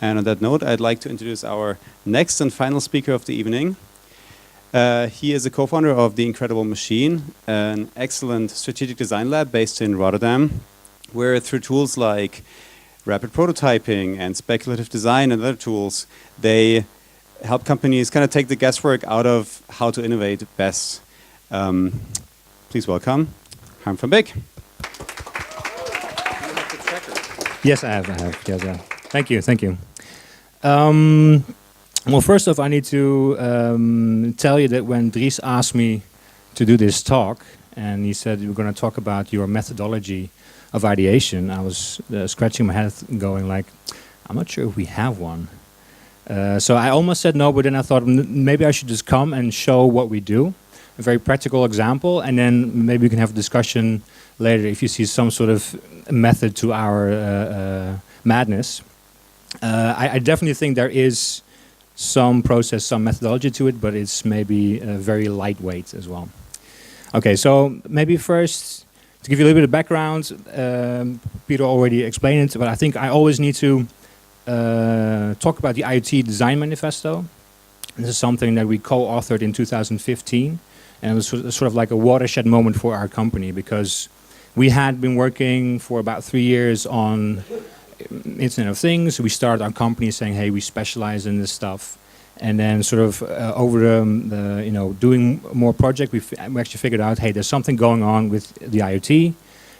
And on that note, I'd like to introduce our next and final speaker of the evening. He is a co-founder of The Incredible Machine, an excellent strategic design lab based in Rotterdam, where through tools like rapid prototyping and speculative design and other tools, they help companies kind of take the guesswork out of how to innovate best. Please welcome Harm van Beek. Yes, I have. Yes, thank you. Well, first off, I need to tell you that when Dries asked me to do this talk, and he said we're going to talk about your methodology of ideation, I was scratching my head going like, I'm not sure if we have one. So I almost said no, but then I thought maybe I should just come and show what we do, a very practical example, and then maybe we can have a discussion later if you see some sort of method to our madness. I definitely think there is some process, some methodology to it, but it's maybe very lightweight as well. Okay, so maybe first, to give you a little bit of background, Peter already explained it, but I think I always need to talk about the IoT Design Manifesto. This is something that we co-authored in 2015, and it was sort of like a watershed moment for our company, because we had been working for about 3 years on Internet of Things. We started our company saying, hey, we specialize in this stuff. And then sort of over doing more projects, we actually figured out, hey, there's something going on with the IoT.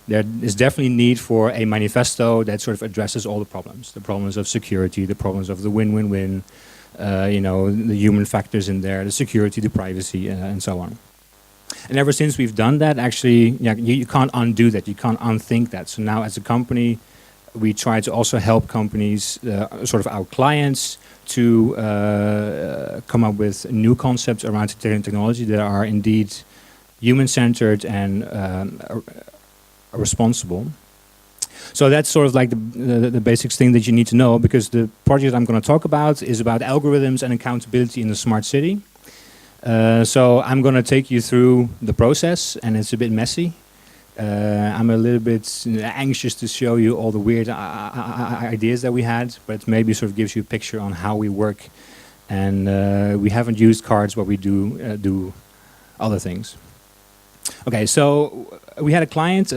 There is definitely need for a manifesto that sort of addresses all the problems of security, the problems of the win-win-win, the human factors in there, the security, the privacy, and so on. And ever since we've done that, actually, you can't undo that, you can't unthink that. So now as a company, we try to also help companies, sort of our clients, to come up with new concepts around technology that are indeed human-centered and responsible. So that's sort of like the basic thing that you need to know, because the project I'm going to talk about is about algorithms and accountability in a smart city. So I'm going to take you through the process, and it's a bit messy. I'm a little bit anxious to show you all the weird ideas that we had, but it maybe sort of gives you a picture on how we work. And we haven't used cards, but we do other things. Okay, so we had a client,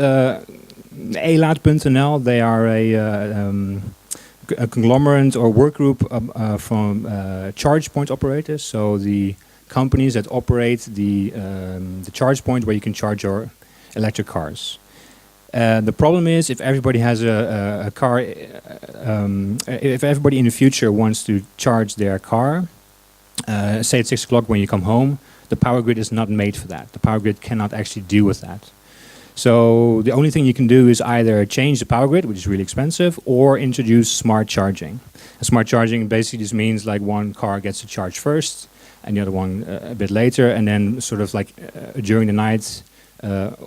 Elaat.nl. They are a conglomerate or work group from charge point operators. So the companies that operate the charge point where you can charge your electric cars. The problem is, if everybody has a car, if everybody in the future wants to charge their car, say at 6 o'clock when you come home, the power grid is not made for that. The power grid cannot actually deal with that. So the only thing you can do is either change the power grid, which is really expensive, or introduce smart charging. And smart charging basically just means like one car gets to charge first, and the other one a bit later, and then sort of like during the night,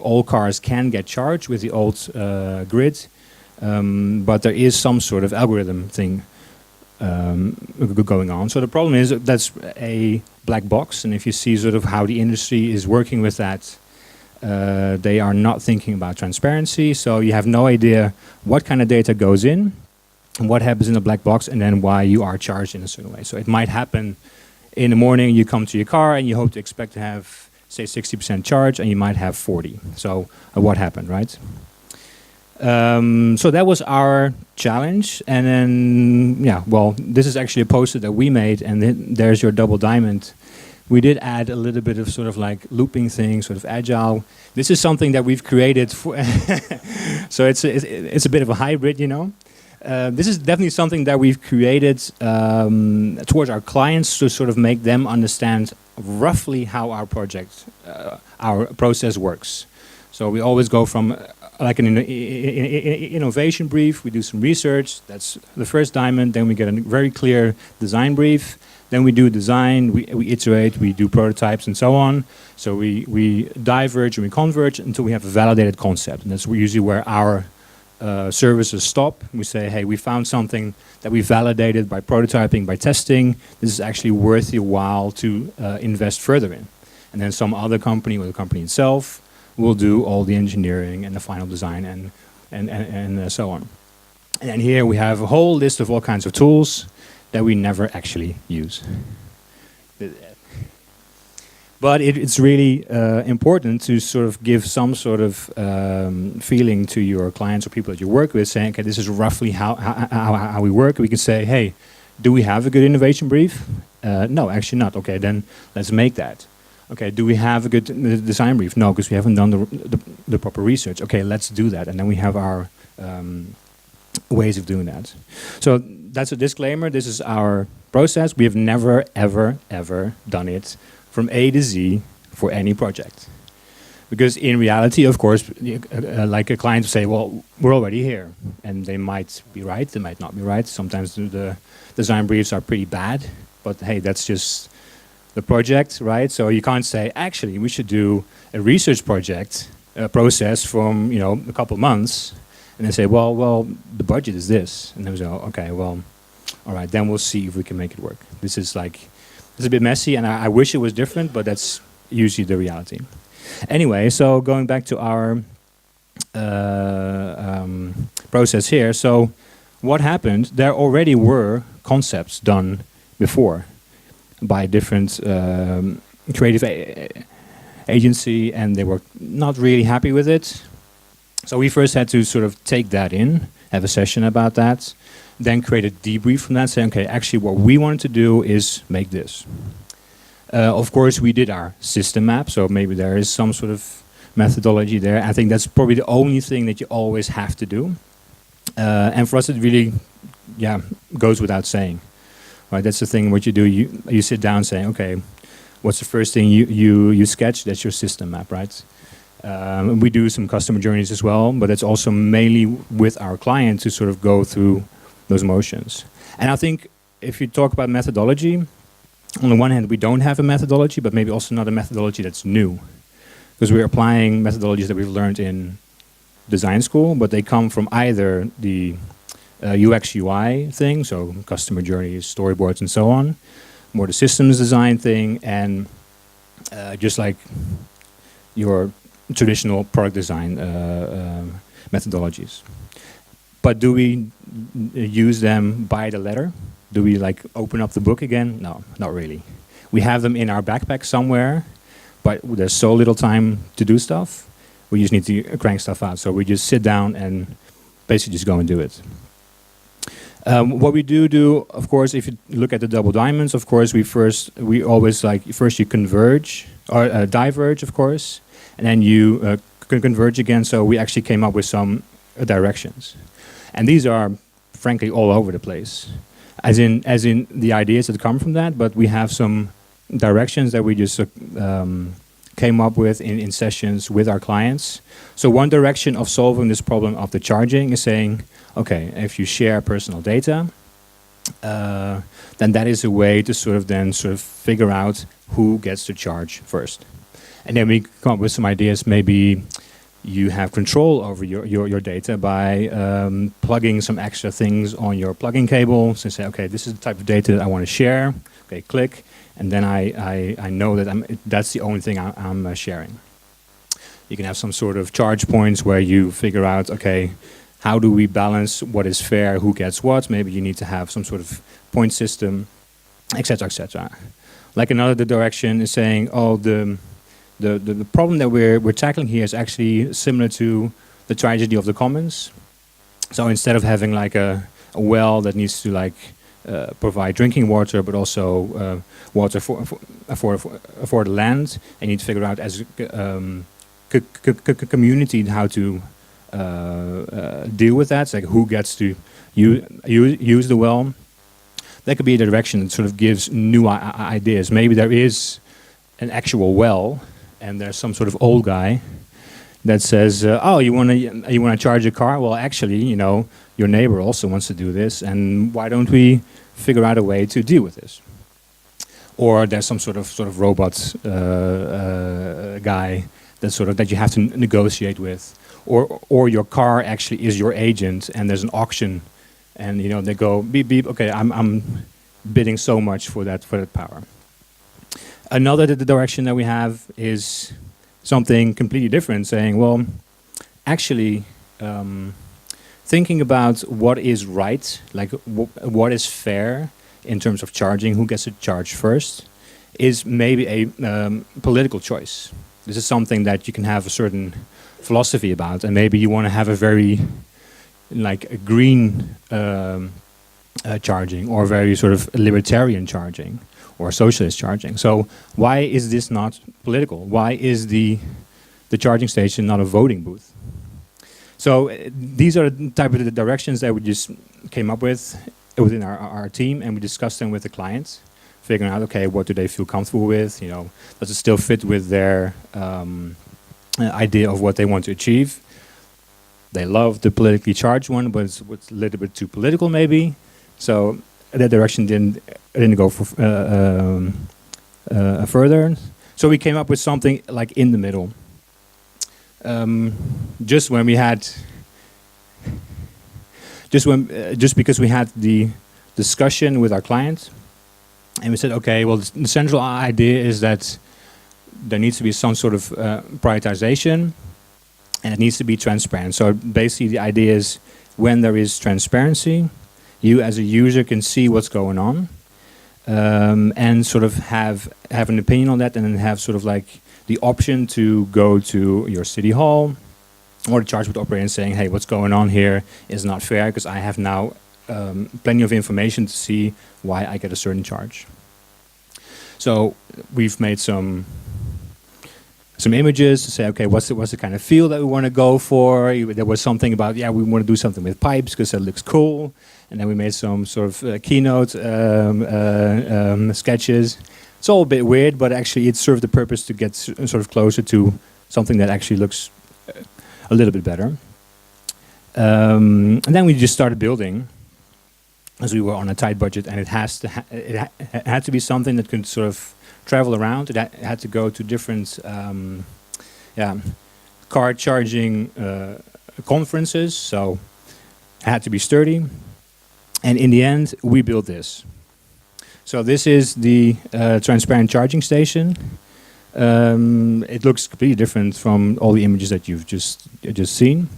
all cars can get charged with the old grid, but there is some sort of algorithm thing going on. So the problem is that's a black box, and if you see sort of how the industry is working with that, they are not thinking about transparency, so you have no idea what kind of data goes in, and what happens in the black box, and then why you are charged in a certain way. So it might happen in the morning, you come to your car, and you hope to expect to have, say, 60% charge, and you might have 40. So what happened, right? So that was our challenge, and then, well, this is actually a poster that we made, and there's your double diamond. We did add a little bit of sort of like looping thing, sort of agile. This is something that we've created for so it's a bit of a hybrid, This is definitely something that we've created towards our clients to sort of make them understand roughly how our project, our process works. So we always go from like an innovation brief, we do some research, that's the first diamond, then we get a very clear design brief, then we do design, we iterate, we do prototypes and so on. So we diverge and we converge until we have a validated concept, and that's usually where our services stop. We say, hey, we found something that we validated by prototyping, by testing. This is actually worth your while to invest further in. And then some other company or the company itself will do all the engineering and the final design and so on. And then here we have a whole list of all kinds of tools that we never actually use. But it's really important to sort of give some sort of feeling to your clients or people that you work with, saying, okay, this is roughly how we work. We can say, hey, do we have a good innovation brief? No, actually not. Okay, then let's make that. Okay, do we have a good design brief? No, because we haven't done the proper research. Okay, let's do that. And then we have our ways of doing that. So that's a disclaimer. This is our process. We have never, ever, ever done it from A to Z for any project. Because in reality, of course, like a client will say, well, we're already here. And they might be right, they might not be right. Sometimes the design briefs are pretty bad. But hey, that's just the project, right? So you can't say, actually, we should do a research project process from, you know, a couple months. And they say, well, the budget is this. And then we say, oh, okay, well, all right, then we'll see if we can make it work. This is like, it's a bit messy, and I wish it was different, but that's usually the reality. Anyway, so going back to our process here. So what happened? There already were concepts done before by different creative agency, and they were not really happy with it. So we first had to sort of take that in, have a session about that, then create a debrief from that, saying, okay, actually what we wanted to do is make this. Of course, we did our system map, so maybe there is some sort of methodology there. I think that's probably the only thing that you always have to do. And for us, it really, goes without saying. Right, that's the thing. What you do, you sit down saying, okay, what's the first thing you sketch? That's your system map, right? We do some customer journeys as well, but it's also mainly with our client to sort of go through those motions. And I think if you talk about methodology, on the one hand, we don't have a methodology, but maybe also not a methodology that's new. Because we're applying methodologies that we've learned in design school, but they come from either the UX UI thing, so customer journeys, storyboards, and so on, more the systems design thing, and just like your traditional product design methodologies. But do we use them by the letter? Do we like open up the book again? No, not really. We have them in our backpack somewhere, but there's so little time to do stuff. We just need to crank stuff out. So we just sit down and basically just go and do it. What we do, of course, if you look at the double diamonds, of course, we always like, first you converge, or diverge, of course, and then you can converge again. So we actually came up with some directions. And these are, frankly, all over the place. As in the ideas that come from that, but we have some directions that we just came up with in sessions with our clients. So one direction of solving this problem of the charging is saying, okay, if you share personal data, then that is a way to sort of figure out who gets to charge first. And then we come up with some ideas. Maybe you have control over your data by plugging some extra things on your plugging cable. So say, okay, this is the type of data that I want to share. Okay, click, and then I know that that's the only thing I'm sharing. You can have some sort of charge points where you figure out, okay, how do we balance what is fair, who gets what? Maybe you need to have some sort of point system, etc., etc. Like another direction is saying, oh, the problem that we're tackling here is actually similar to the tragedy of the commons. So instead of having like a well that needs to like provide drinking water, but also water for the land, and you need to figure out as a community how to deal with that. It's like who gets to use the well. That could be a direction that sort of gives new ideas. Maybe there is an actual well, and there's some sort of old guy that says, "Oh, you want to charge a car? Well, actually, you know, your neighbor also wants to do this, and why don't we figure out a way to deal with this?" Or there's some sort of robot guy that you have to negotiate with, or your car actually is your agent, and there's an auction, and you know they go beep beep. Okay, I'm bidding so much for that power. Another direction that we have is something completely different, saying, well, actually, thinking about what is right, like what is fair in terms of charging, who gets to charge first, is maybe a political choice. This is something that you can have a certain philosophy about, and maybe you want to have a very like a green charging, or very sort of libertarian charging, or socialist charging. So why is this not political? Why is the charging station not a voting booth? So these are the type of the directions that we just came up with within our team, and we discussed them with the clients, figuring out, okay, what do they feel comfortable with? You know, does it still fit with their idea of what they want to achieve? They love the politically charged one, but it's a little bit too political, maybe. So that direction didn't go for further. So we came up with something like in the middle. Just because we had the discussion with our client, and we said, okay, well, the central idea is that there needs to be some sort of prioritization, and it needs to be transparent. So basically, the idea is when there is transparency, you as a user can see what's going on, and sort of have an opinion on that, and then have sort of like the option to go to your city hall or the charge booth operator and saying, hey, what's going on here is not fair, because I have now plenty of information to see why I get a certain charge. So we've made some images to say, okay, what's the kind of feel that we want to go for? There was something about, yeah, we want to do something with pipes because that looks cool. And then we made some sort of keynote sketches. It's all a bit weird, but actually it served the purpose to get sort of closer to something that actually looks a little bit better. And then we just started building, as we were on a tight budget, and it had to be something that could sort of travel around. It had to go to different car charging conferences, so it had to be sturdy. And in the end, we built this. So this is the transparent charging station. It looks completely different from all the images that you've just seen,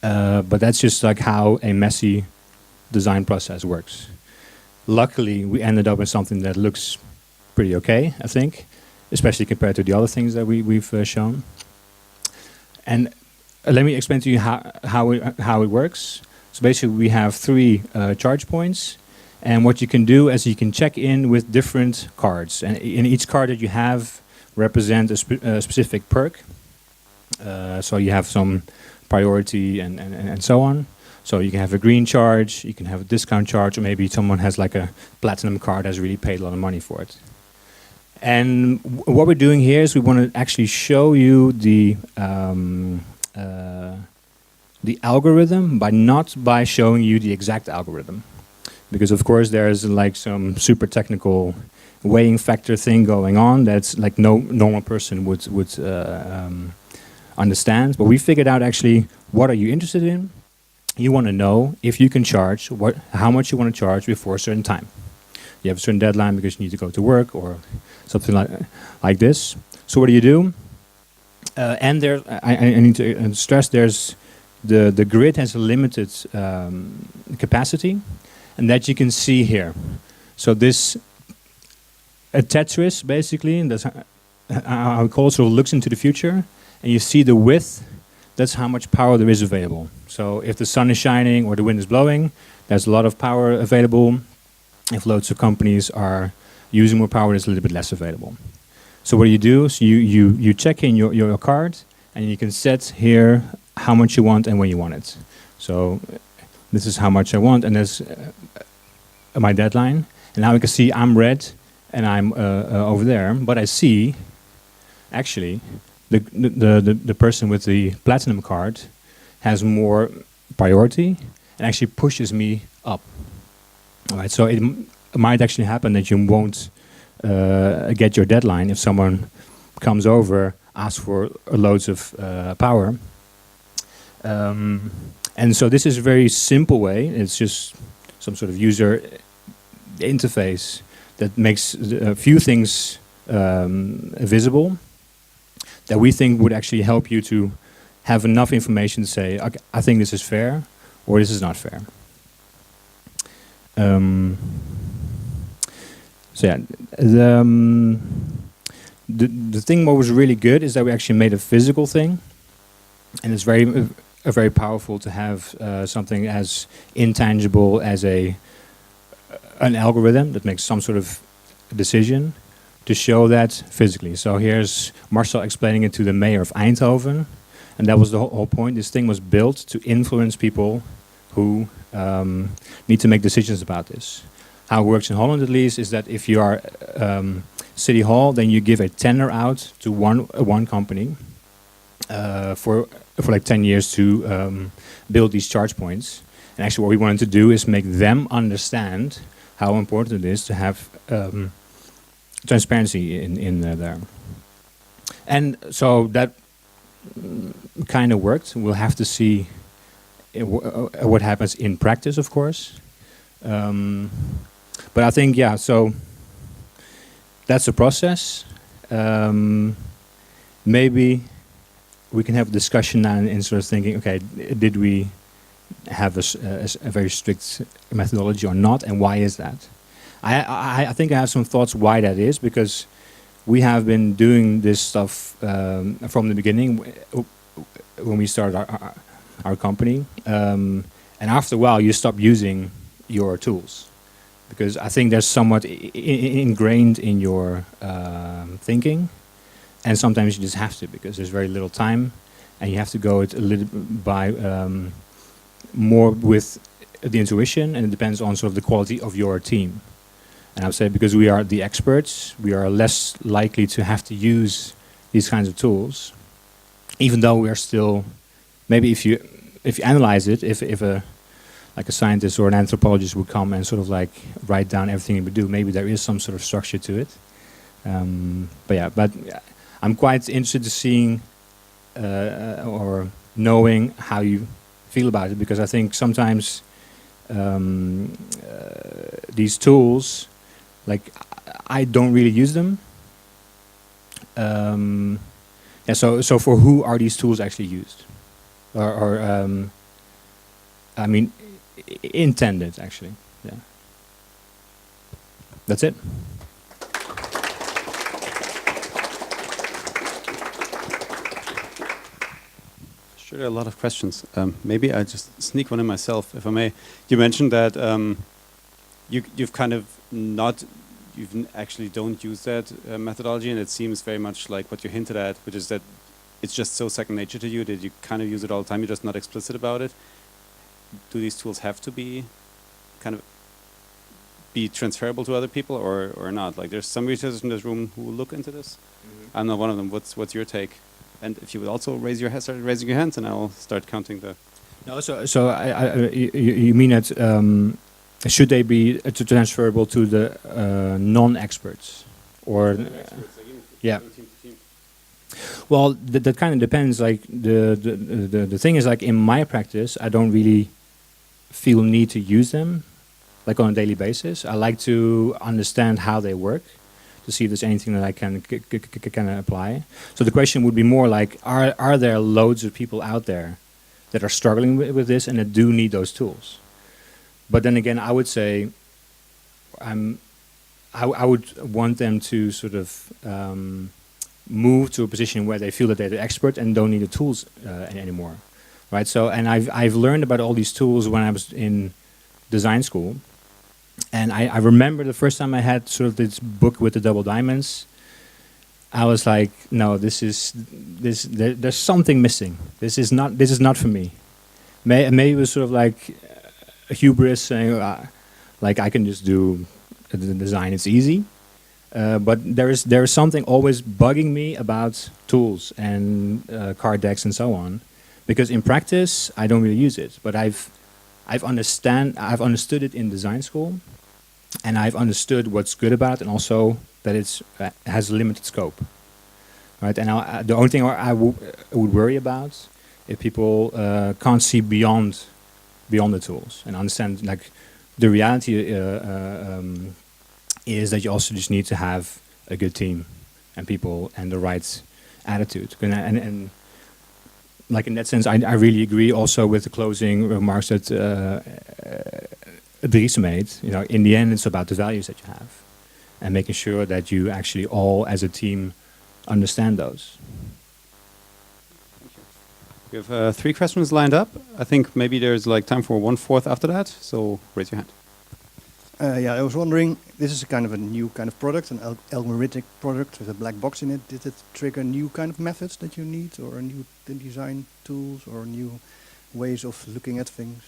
but that's just like how a messy design process works. Luckily, we ended up with something that looks pretty okay, I think, especially compared to the other things that we've shown. And let me explain to you how it works. So basically, we have 3 charge points. And what you can do is you can check in with different cards. And in each card that you have represent a specific perk. So you have some priority and so on. So you can have a green charge, you can have a discount charge, or maybe someone has like a platinum card has really paid a lot of money for it. And what we're doing here is we want to actually show you the algorithm, not by showing you the exact algorithm. Because of course there's like some super technical weighing factor thing going on that's like no normal person would understand. But we figured out actually what are you interested in. You want to know if you can charge how much you want to charge before a certain time. You have a certain deadline because you need to go to work or something like this. So what do you do? And there, I need to stress, there's the grid has a limited capacity. And that you can see here. So this, a Tetris basically, and that's how it also looks into the future. And you see the width, that's how much power there is available. So if the sun is shining or the wind is blowing, there's a lot of power available. If loads of companies are using more power, there's a little bit less available. So what you do is you check in your card, and you can set here how much you want and when you want it. So this is how much I want, and there's my deadline. And now you can see I'm red, and I'm over there. But I see, actually, the person with the platinum card has more priority, and actually pushes me up. All right, so it might actually happen that you won't get your deadline if someone comes over, asks for loads of power. And so this is a very simple way. It's just some sort of user interface that makes a few things visible that we think would actually help you to have enough information to say, okay, I think this is fair, or this is not fair. So yeah, the thing what was really good is that we actually made a physical thing, and it's very powerful to have something as intangible as an algorithm that makes some sort of decision, to show that physically. So here's Marcel explaining it to the mayor of Eindhoven, and that was the whole point. This thing was built to influence people who need to make decisions about this. How it works in Holland, at least, is that if you are City Hall, then you give a tender out to one company for like 10 years to build these charge points. And actually what we wanted to do is make them understand how important it is to have transparency in there. And so that kind of worked. We'll have to see what happens in practice, of course. But I think, yeah, so that's the process. Maybe we can have a discussion now and sort of thinking, okay, did we have a very strict methodology or not, and why is that? I think I have some thoughts why that is, because we have been doing this stuff from the beginning when we started our company, and after a while you stop using your tools, because I think they're somewhat ingrained in your thinking, and sometimes you just have to, because there's very little time, and you have to go it a little by more with the intuition, and it depends on sort of the quality of your team. And I would say because we are the experts, we are less likely to have to use these kinds of tools, even though we are still, maybe if you analyze it, if a scientist or an anthropologist would come and sort of like write down everything we do, maybe there is some sort of structure to it. But I'm quite interested in seeing or knowing how you feel about it, because I think sometimes these tools, like I don't really use them. Yeah. So for who are these tools actually used, or I mean, intended actually? Yeah. That's it. Sure, there are a lot of questions. Maybe I just sneak one in myself, if I may. You mentioned that you've kind of not, actually don't use that methodology, and it seems very much like what you hinted at, which is that it's just so second nature to you that you kind of use it all the time. You're just not explicit about it. Do these tools have to be kind of be transferable to other people, or not? Like, there's some researchers in this room who will look into this. I'm not one of them. What's your take? And if you would also start raising your hands, and I'll start counting the. No, so you mean that should they be transferable to the non-experts, or? Yeah. Well, that kind of depends. Like the thing is, like in my practice, I don't really feel need to use them, like on a daily basis. I like to understand how they work, to see if there's anything that I can apply. So the question would be more like, are there loads of people out there that are struggling with this and that do need those tools? But then again, I would say, I would want them to sort of move to a position where they feel that they're the expert and don't need the tools anymore, right? So, and I've learned about all these tools when I was in design school. And I remember the first time I had sort of this book with the double diamonds, I was like, no, there's something missing. This is not for me. Maybe it was sort of like a hubris saying, like I can just do the design, it's easy. But there is something always bugging me about tools and card decks and so on, because in practice I don't really use it. But I've understood it in design school, and I've understood what's good about it, and also that it has a limited scope, right? And the only thing I would worry about if people can't see beyond the tools and understand, like, the reality is that you also just need to have a good team and people and the right attitude. And like in that sense, I really agree also with the closing remarks that Dries made. You know, in the end, it's about the values that you have, and making sure that you actually all, as a team, understand those. We have 3 questions lined up. I think maybe there's like time for 1/4 after that. So raise your hand. Yeah, I was wondering, this is a kind of a new kind of product, an algorithmic product with a black box in it. Did it trigger new kind of methods that you need, or new design tools, or new ways of looking at things?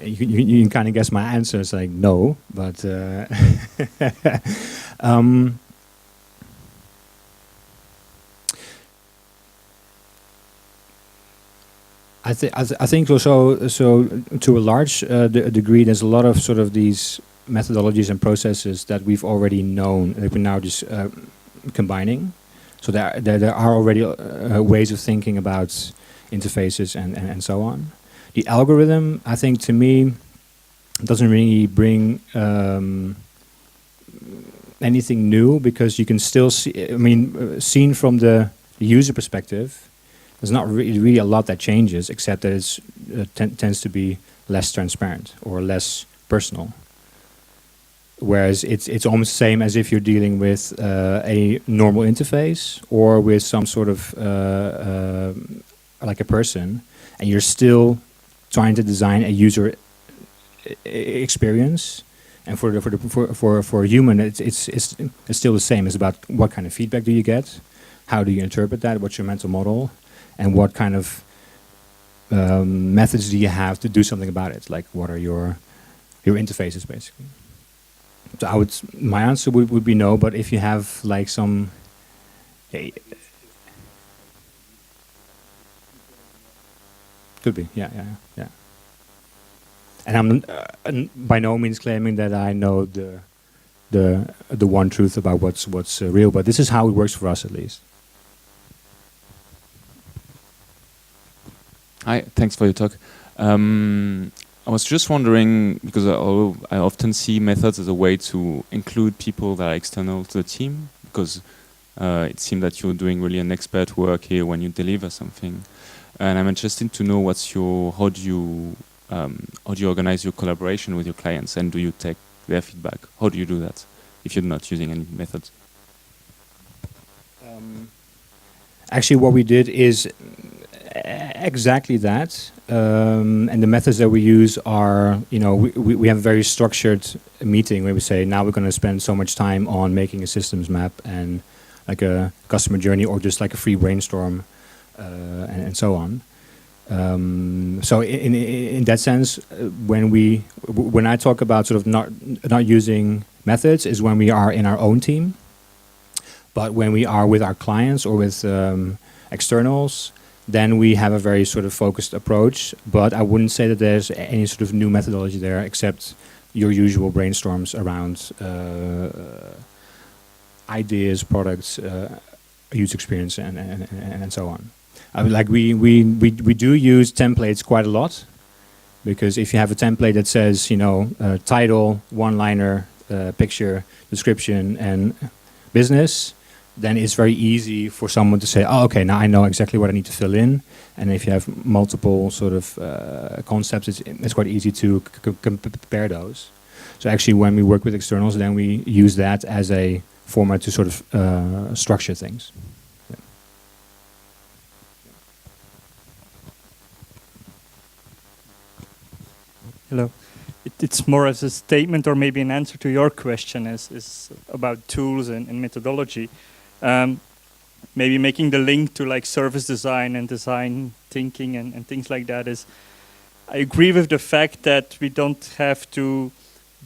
You can kind of guess my answer. It's like no, but I think also so to a large degree, there's a lot of sort of these methodologies and processes that we've already known that we're now just combining. So there are already ways of thinking about interfaces and so on. The algorithm, I think, to me, doesn't really bring anything new, because you can still see. I mean, seen from the user perspective, there's not really a lot that changes, except that it's tends to be less transparent or less personal. Whereas it's almost the same as if you're dealing with a normal interface or with some sort of like a person, and you're still trying to design a user experience. And for a human, it's still the same. It's about what kind of feedback do you get, how do you interpret that, what's your mental model, and what kind of methods do you have to do something about it? Like, what are your interfaces, basically? So my answer would be no. But if you have like some, could be, yeah. And I'm by no means claiming that I know the one truth about what's real, but this is how it works for us, at least. Hi, thanks for your talk. I was just wondering, because I often see methods as a way to include people that are external to the team, because it seems that you're doing really an expert work here when you deliver something. And I'm interested to know how do you organize your collaboration with your clients, and do you take their feedback? How do you do that if you're not using any methods? Actually, what we did is exactly that, and the methods that we use are, we have a very structured meeting where we say, now we're going to spend so much time on making a systems map and like a customer journey, or just like a free brainstorm, and so on. So in that sense, when I talk about sort of not using methods, is when we are in our own team. But when we are with our clients or with externals, then we have a very sort of focused approach. But I wouldn't say that there's any sort of new methodology there, except your usual brainstorms around ideas, products, user experience, and so on. Like we do use templates quite a lot, because if you have a template that says, title, one-liner, picture, description, and business, then it's very easy for someone to say, oh, okay, now I know exactly what I need to fill in. And if you have multiple sort of concepts, it's quite easy to compare those. So actually, when we work with externals, then we use that as a format to sort of structure things. Yeah. Hello. It's more as a statement or maybe an answer to your question is about tools and methodology. Maybe making the link to like service design and design thinking and things like that is, I agree with the fact that we don't have to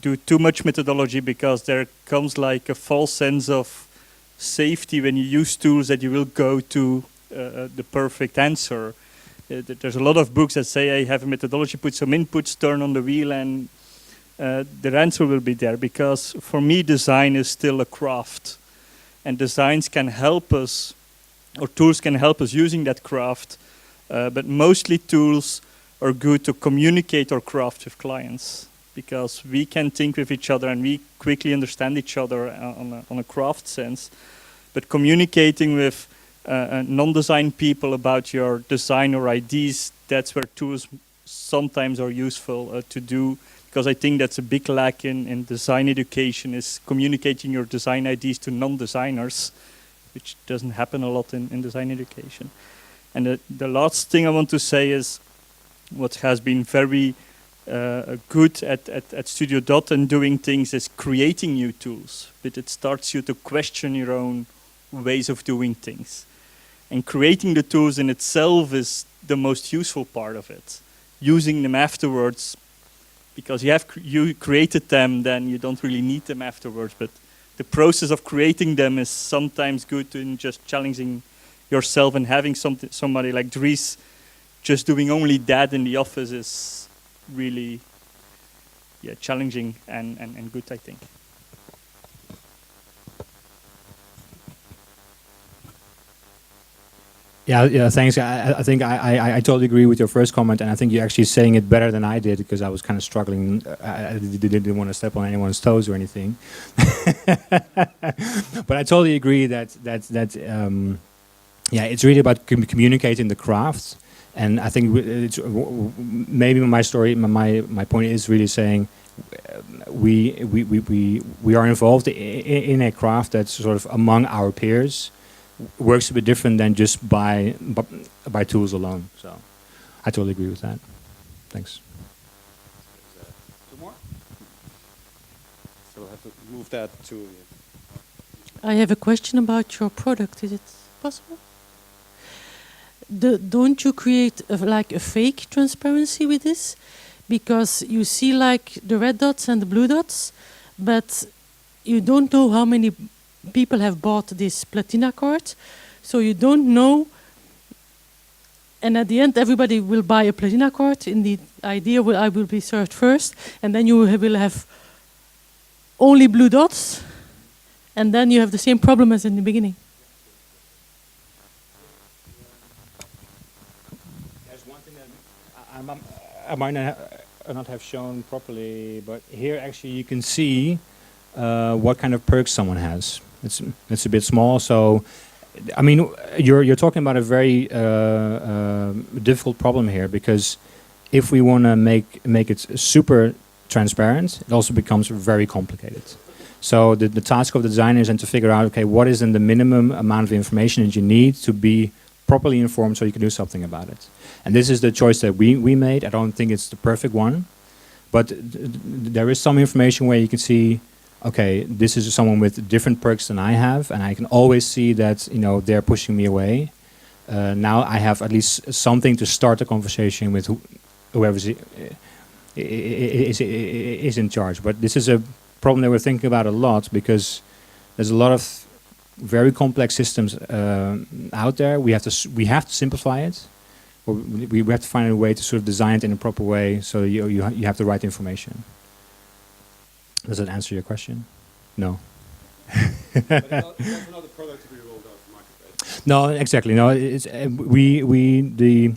do too much methodology, because there comes like a false sense of safety when you use tools that you will go to the perfect answer. There's a lot of books that say, hey, have a methodology, put some inputs, turn on the wheel, and the answer will be there. Because for me, design is still a craft. And designs can help us, or tools can help us using that craft. But mostly tools are good to communicate our craft with clients, because we can think with each other and we quickly understand each other on a craft sense. But communicating with non-design people about your design or ideas, that's where tools sometimes are useful to do, because I think that's a big lack in design education, is communicating your design ideas to non-designers, which doesn't happen a lot in design education. And the last thing I want to say is what has been very good at Studio Dot and doing things is creating new tools, but it starts you to question your own ways of doing things. And creating the tools in itself is the most useful part of it. Using them afterwards, because you created them, then you don't really need them afterwards. But the process of creating them is sometimes good in just challenging yourself, and having somebody like Dries just doing only that in the office is really challenging and good, I think. Yeah, thanks. I think I totally agree with your first comment, and I think you're actually saying it better than I did, because I was kind of struggling. I didn't want to step on anyone's toes or anything. But I totally agree that it's really about communicating the craft, and I think it's maybe my story. My point is really saying we are involved in a craft that's sort of among our peers. Works a bit different than just by tools alone. So I totally agree with that. Thanks. Two more? So we'll have to move that to... I have a question about your product. Is it possible? Don't you create like a fake transparency with this? Because you see like the red dots and the blue dots, but you don't know how many people have bought this Platina card, so you don't know, and at the end everybody will buy a Platina card. In the idea, I will be served first, and then you will have only blue dots, and then you have the same problem as in the beginning. There's one thing that I might not have shown properly, but here actually you can see what kind of perks someone has. It's a bit small, so I mean you're talking about a very difficult problem here, because if we want to make it super transparent, it also becomes very complicated. So the task of the designer is then to figure out, okay, what is then the minimum amount of information that you need to be properly informed so you can do something about it. And this is the choice that we made. I don't think it's the perfect one, but there is some information where you can see, okay, this is someone with different perks than I have, and I can always see that, you know, they're pushing me away. Now I have at least something to start a conversation with whoever is in charge. But this is a problem that we're thinking about a lot, because there's a lot of very complex systems out there. We have to simplify it, or we have to find a way to sort of design it in a proper way so you have the right information. Does that answer your question? No. But that's another product to be rolled out to market, right? No, exactly. No, it's the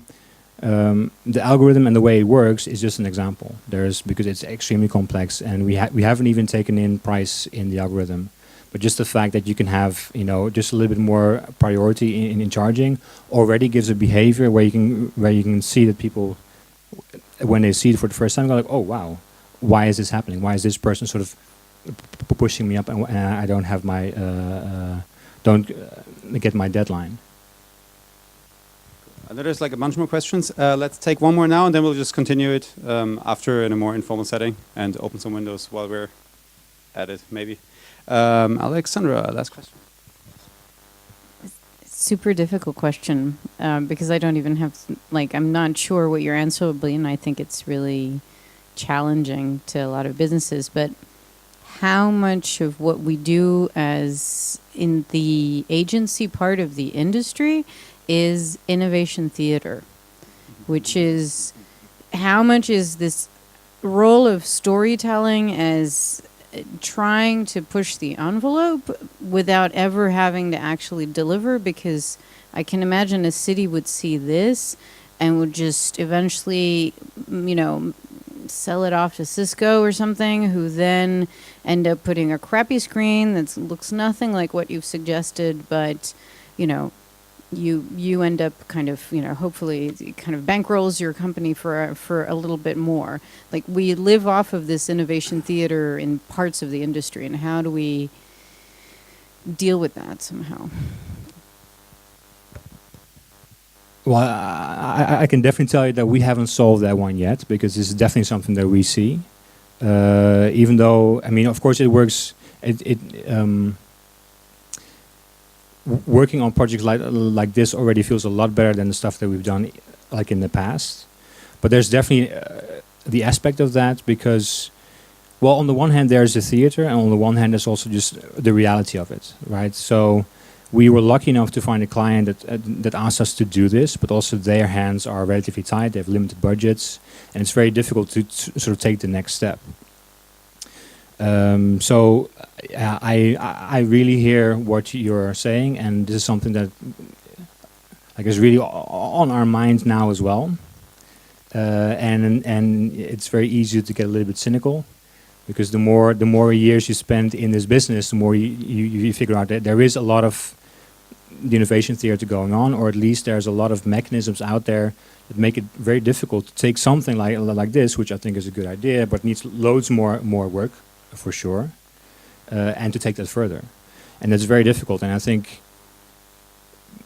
algorithm and the way it works is just an example. Because it's extremely complex, and we haven't even taken in price in the algorithm. But just the fact that you can have, you know, just a little bit more priority in charging already gives a behavior where you can see that people, when they see it for the first time, go like, oh wow, why is this happening? Why is this person sort of pushing me up, and I don't have my don't get my deadline? And there's like a bunch more questions. Let's take one more now, and then we'll just continue it after in a more informal setting and open some windows while we're at it, maybe. Alexandra, last question. Super difficult question because I don't even have, like, I'm not sure what your answer will be, and I think it's really challenging to a lot of businesses. But how much of what we do as in the agency part of the industry is innovation theater, which is how much is this role of storytelling as trying to push the envelope without ever having to actually deliver? Because I can imagine a city would see this and would just eventually, you know, sell it off to Cisco or something, who then end up putting a crappy screen that looks nothing like what you've suggested, but, you know, you end up kind of, hopefully it kind of bankrolls your company for a little bit more. Like, we live off of this innovation theater in parts of the industry, and how do we deal with that somehow? Well, I can definitely tell you that we haven't solved that one yet, because this is definitely something that we see. Even though, I mean, of course it works, working on projects like this already feels a lot better than the stuff that we've done like in the past. But there's definitely the aspect of that, because, well, on the one hand there's the theater, and on the one hand there's also just the reality of it, right? So we were lucky enough to find a client that asked us to do this, but also their hands are relatively tight, they have limited budgets, and it's very difficult to sort of take the next step. So I really hear what you're saying, and this is something that is really on our minds now as well. And it's very easy to get a little bit cynical, because the more years you spend in this business, the more you figure out that there is a lot of the innovation theater going on, or at least there's a lot of mechanisms out there that make it very difficult to take something like this, which I think is a good idea, but needs loads more work, for sure, and to take that further. And that's very difficult, and I think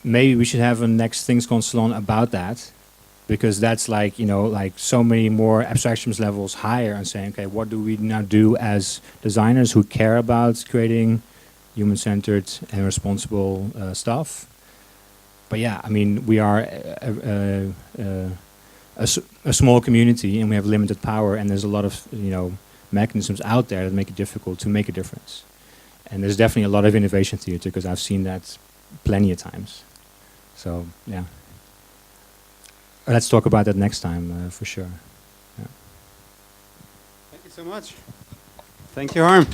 maybe we should have a next ThingsCon Salon about that, because that's like so many more abstractions levels higher, and saying, okay, what do we now do as designers who care about creating human-centered and responsible stuff? But yeah, I mean, we are a small community, and we have limited power, and there's a lot of mechanisms out there that make it difficult to make a difference. And there's definitely a lot of innovation theater, because I've seen that plenty of times. So yeah, let's talk about that next time, for sure. Yeah. Thank you so much. Thank you, Harm.